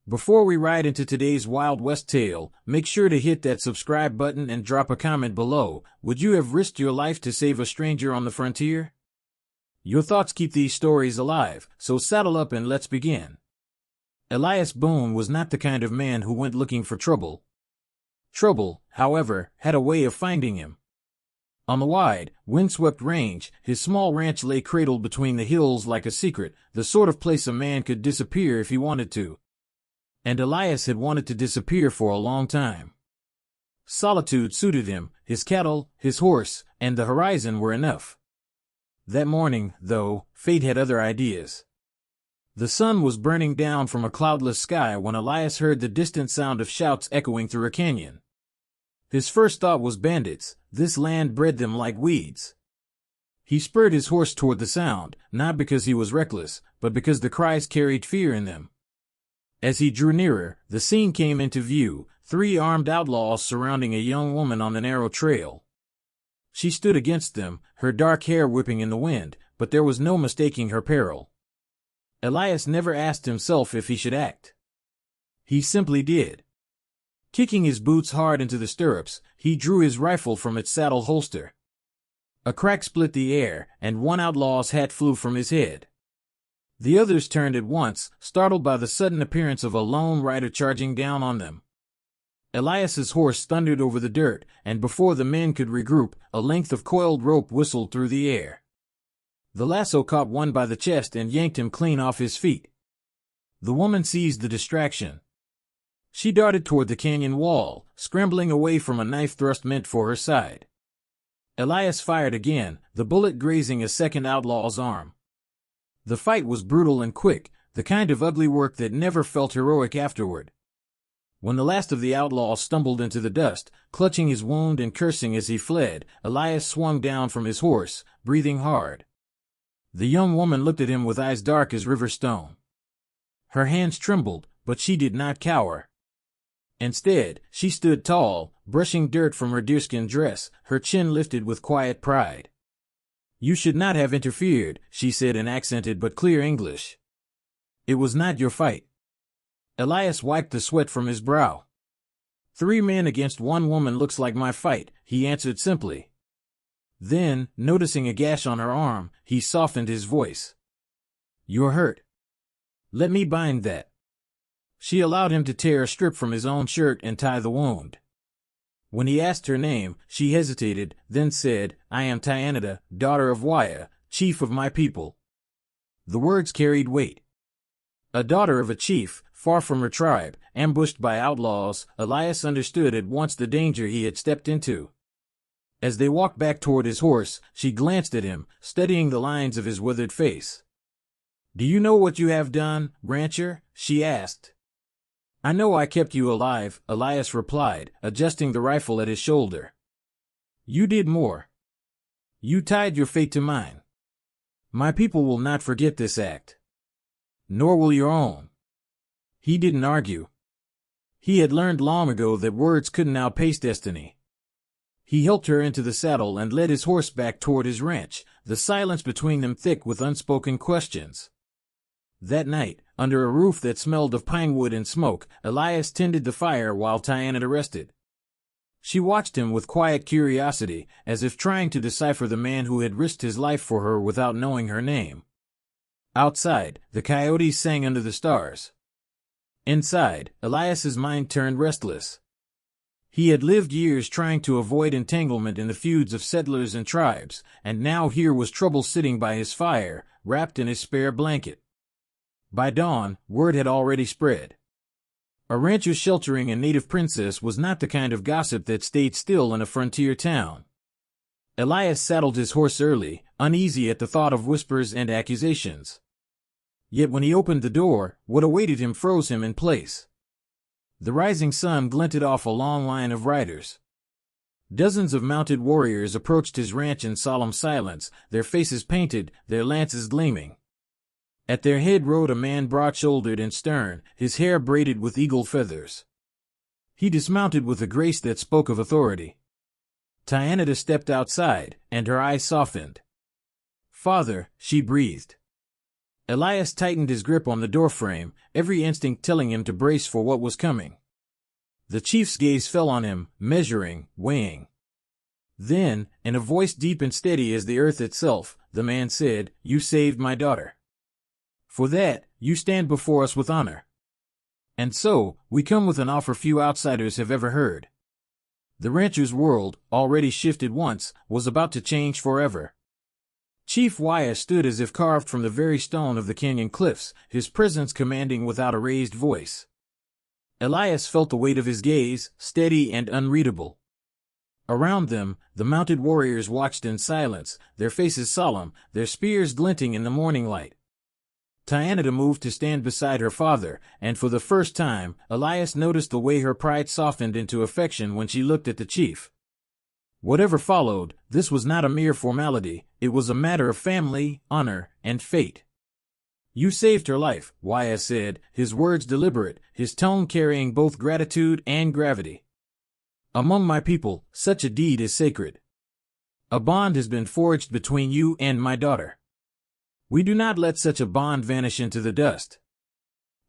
Before we ride into today's Wild West tale, make sure to hit that subscribe button and drop a comment below. Would you have risked your life to save a stranger on the frontier? Your thoughts keep these stories alive, so saddle up and let's begin. Elias Boone was not the kind of man who went looking for trouble. Trouble, however, had a way of finding him. On the wide, windswept range, his small ranch lay cradled between the hills like a secret, the sort of place a man could disappear if he wanted to. And Elias had wanted to disappear for a long time. Solitude suited him, his cattle, his horse, and the horizon were enough. That morning, though, fate had other ideas. The sun was burning down from a cloudless sky when Elias heard the distant sound of shouts echoing through a canyon. His first thought was bandits. This land bred them like weeds. He spurred his horse toward the sound, not because he was reckless, but because the cries carried fear in them. As he drew nearer, the scene came into view, 3 armed outlaws surrounding a young woman on the narrow trail. She stood against them, her dark hair whipping in the wind, but there was no mistaking her peril. Elias never asked himself if he should act. He simply did. Kicking his boots hard into the stirrups, he drew his rifle from its saddle holster. A crack split the air, and one outlaw's hat flew from his head. The others turned at once, startled by the sudden appearance of a lone rider charging down on them. Elias's horse thundered over the dirt, and before the men could regroup, a length of coiled rope whistled through the air. The lasso caught one by the chest and yanked him clean off his feet. The woman seized the distraction. She darted toward the canyon wall, scrambling away from a knife thrust meant for her side. Elias fired again, the bullet grazing a second outlaw's arm. The fight was brutal and quick, the kind of ugly work that never felt heroic afterward. When the last of the outlaws stumbled into the dust, clutching his wound and cursing as he fled, Elias swung down from his horse, breathing hard. The young woman looked at him with eyes dark as river stone. Her hands trembled, but she did not cower. Instead, she stood tall, brushing dirt from her deerskin dress, her chin lifted with quiet pride. "You should not have interfered," she said in accented but clear English. "It was not your fight." Elias wiped the sweat from his brow. 3 men against 1 woman looks like my fight, he answered simply. Then, noticing a gash on her arm, he softened his voice. "You're hurt. Let me bind that." She allowed him to tear a strip from his own shirt and tie the wound. When he asked her name, she hesitated, then said, "I am Tyanada, daughter of Waya, chief of my people." The words carried weight. A daughter of a chief, far from her tribe, ambushed by outlaws, Elias understood at once the danger he had stepped into. As they walked back toward his horse, she glanced at him, studying the lines of his withered face. "Do you know what you have done, rancher?" she asked. "I know I kept you alive," Elias replied, adjusting the rifle at his shoulder. "You did more. You tied your fate to mine. My people will not forget this act. Nor will your own." He didn't argue. He had learned long ago that words couldn't outpace destiny. He helped her into the saddle and led his horse back toward his ranch, the silence between them thick with unspoken questions. That night, under a roof that smelled of pine wood and smoke, Elias tended the fire while Tyanada rested. She watched him with quiet curiosity, as if trying to decipher the man who had risked his life for her without knowing her name. Outside, the coyotes sang under the stars. Inside, Elias's mind turned restless. He had lived years trying to avoid entanglement in the feuds of settlers and tribes, and now here was trouble sitting by his fire, wrapped in his spare blanket. By dawn, word had already spread. A rancher sheltering a native princess was not the kind of gossip that stayed still in a frontier town. Elias saddled his horse early, uneasy at the thought of whispers and accusations. Yet when he opened the door, what awaited him froze him in place. The rising sun glinted off a long line of riders. Dozens of mounted warriors approached his ranch in solemn silence, their faces painted, their lances gleaming. At their head rode a man broad-shouldered and stern, his hair braided with eagle feathers. He dismounted with a grace that spoke of authority. Tyanada stepped outside, and her eyes softened. "Father," she breathed. Elias tightened his grip on the doorframe, every instinct telling him to brace for what was coming. The chief's gaze fell on him, measuring, weighing. Then, in a voice deep and steady as the earth itself, the man said, "You saved my daughter. For that, you stand before us with honor. And so, we come with an offer few outsiders have ever heard." The rancher's world, already shifted once, was about to change forever. Chief Wyatt stood as if carved from the very stone of the canyon cliffs, his presence commanding without a raised voice. Elias felt the weight of his gaze, steady and unreadable. Around them, the mounted warriors watched in silence, their faces solemn, their spears glinting in the morning light. Tyanita moved to stand beside her father, and for the first time, Elias noticed the way her pride softened into affection when she looked at the chief. Whatever followed, this was not a mere formality, it was a matter of family, honor, and fate. "You saved her life," Wyatt said, his words deliberate, his tone carrying both gratitude and gravity. "Among my people, such a deed is sacred. A bond has been forged between you and my daughter. We do not let such a bond vanish into the dust."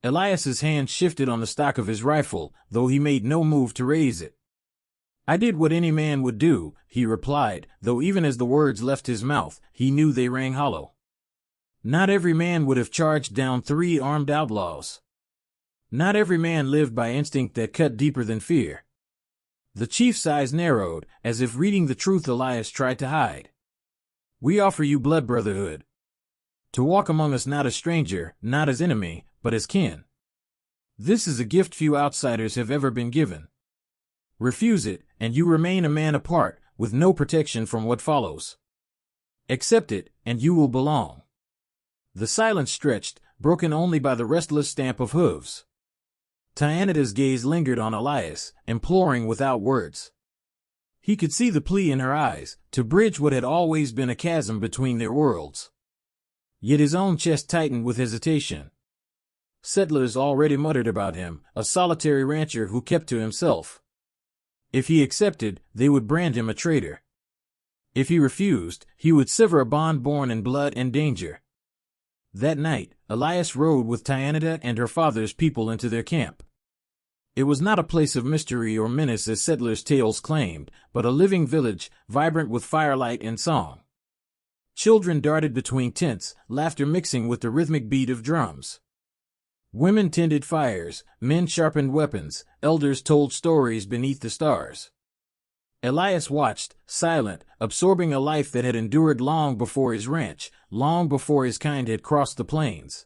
Elias's hand shifted on the stock of his rifle, though he made no move to raise it. "I did what any man would do," he replied, though even as the words left his mouth, he knew they rang hollow. Not every man would have charged down 3 armed outlaws. Not every man lived by instinct that cut deeper than fear. The chief's eyes narrowed, as if reading the truth Elias tried to hide. "We offer you blood brotherhood. To walk among us not as stranger, not as enemy, but as kin. This is a gift few outsiders have ever been given. Refuse it, and you remain a man apart, with no protection from what follows. Accept it, and you will belong." The silence stretched, broken only by the restless stamp of hooves. Tyanita's gaze lingered on Elias, imploring without words. He could see the plea in her eyes, to bridge what had always been a chasm between their worlds. Yet his own chest tightened with hesitation. Settlers already muttered about him, a solitary rancher who kept to himself. If he accepted, they would brand him a traitor. If he refused, he would sever a bond born in blood and danger. That night, Elias rode with Tyanita and her father's people into their camp. It was not a place of mystery or menace as settlers' tales claimed, but a living village, vibrant with firelight and song. Children darted between tents, laughter mixing with the rhythmic beat of drums. Women tended fires, men sharpened weapons, elders told stories beneath the stars. Elias watched, silent, absorbing a life that had endured long before his ranch, long before his kind had crossed the plains.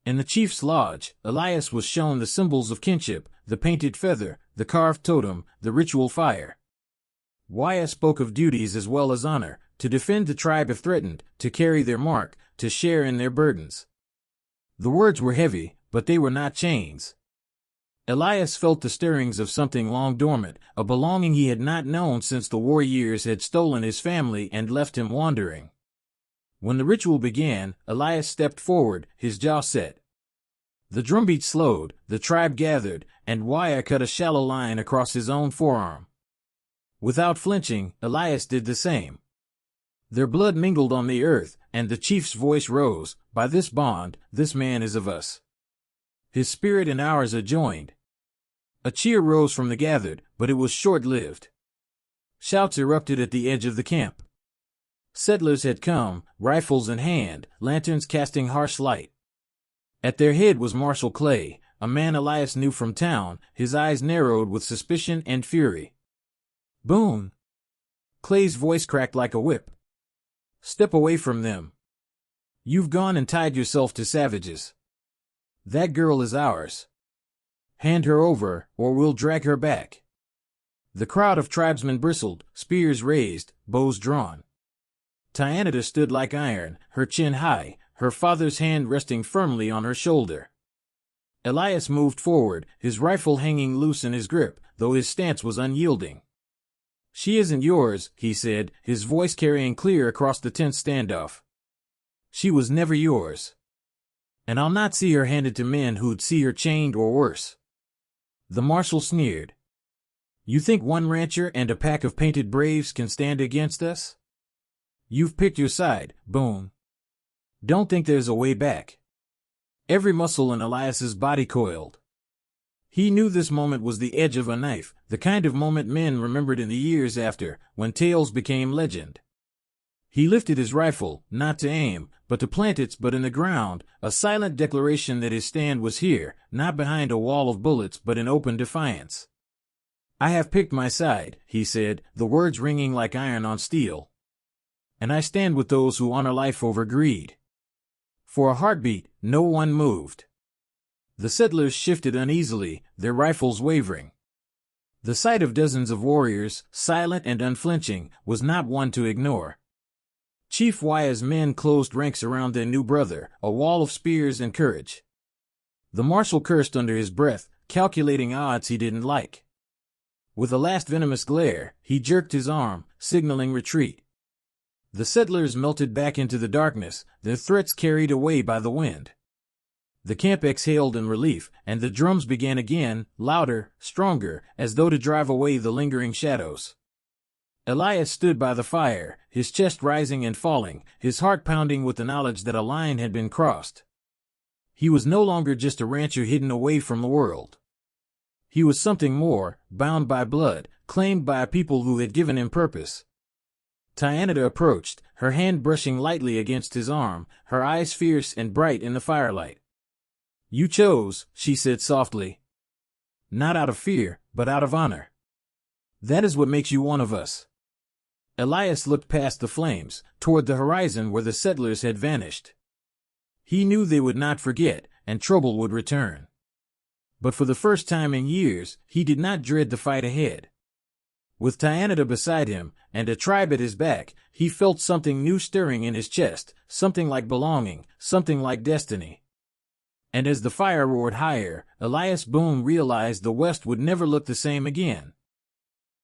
In the chief's lodge, Elias was shown the symbols of kinship, the painted feather, the carved totem, the ritual fire. Wyatt spoke of duties as well as honor, to defend the tribe if threatened, to carry their mark, to share in their burdens. The words were heavy, but they were not chains. Elias felt the stirrings of something long dormant, a belonging he had not known since the war years had stolen his family and left him wandering. When the ritual began, Elias stepped forward, his jaw set. The drumbeat slowed, the tribe gathered, and Wyatt cut a shallow line across his own forearm. Without flinching, Elias did the same. Their blood mingled on the earth, and the chief's voice rose, "By this bond, this man is of us. His spirit and ours are joined." A cheer rose from the gathered, but it was short-lived. Shouts erupted at the edge of the camp. Settlers had come, rifles in hand, lanterns casting harsh light. At their head was Marshal Clay, a man Elias knew from town, his eyes narrowed with suspicion and fury. "Boone!" Clay's voice cracked like a whip. "Step away from them. You've gone and tied yourself to savages. That girl is ours. Hand her over, or we'll drag her back." The crowd of tribesmen bristled, spears raised, bows drawn. Tyanita stood like iron, her chin high, her father's hand resting firmly on her shoulder. Elias moved forward, his rifle hanging loose in his grip, though his stance was unyielding. "She isn't yours," he said, his voice carrying clear across the tense standoff. "She was never yours. And I'll not see her handed to men who'd see her chained or worse." The marshal sneered. "You think one rancher and a pack of painted braves can stand against us? You've picked your side, Boone. Don't think there's a way back. Every muscle in Elias's body coiled. He knew this moment was the edge of a knife, the kind of moment men remembered in the years after, when tales became legend. He lifted his rifle, not to aim, but to plant its butt in the ground, a silent declaration that his stand was here, not behind a wall of bullets but in open defiance. "I have picked my side," he said, the words ringing like iron on steel. "And I stand with those who honor life over greed." For a heartbeat, no one moved. The settlers shifted uneasily, their rifles wavering. The sight of dozens of warriors, silent and unflinching, was not one to ignore. Chief Wya's men closed ranks around their new brother, a wall of spears and courage. The marshal cursed under his breath, calculating odds he didn't like. With a last venomous glare, he jerked his arm, signaling retreat. The settlers melted back into the darkness, their threats carried away by the wind. The camp exhaled in relief, and the drums began again, louder, stronger, as though to drive away the lingering shadows. Elias stood by the fire, his chest rising and falling, his heart pounding with the knowledge that a line had been crossed. He was no longer just a rancher hidden away from the world. He was something more, bound by blood, claimed by a people who had given him purpose. Tyanita approached, her hand brushing lightly against his arm, her eyes fierce and bright in the firelight. "You chose," she said softly. "Not out of fear, but out of honor. That is what makes you one of us." Elias looked past the flames, toward the horizon where the settlers had vanished. He knew they would not forget, and trouble would return. But for the first time in years, he did not dread the fight ahead. With Tyanita beside him, and a tribe at his back, he felt something new stirring in his chest, something like belonging, something like destiny. And as the fire roared higher, Elias Boone realized the West would never look the same again.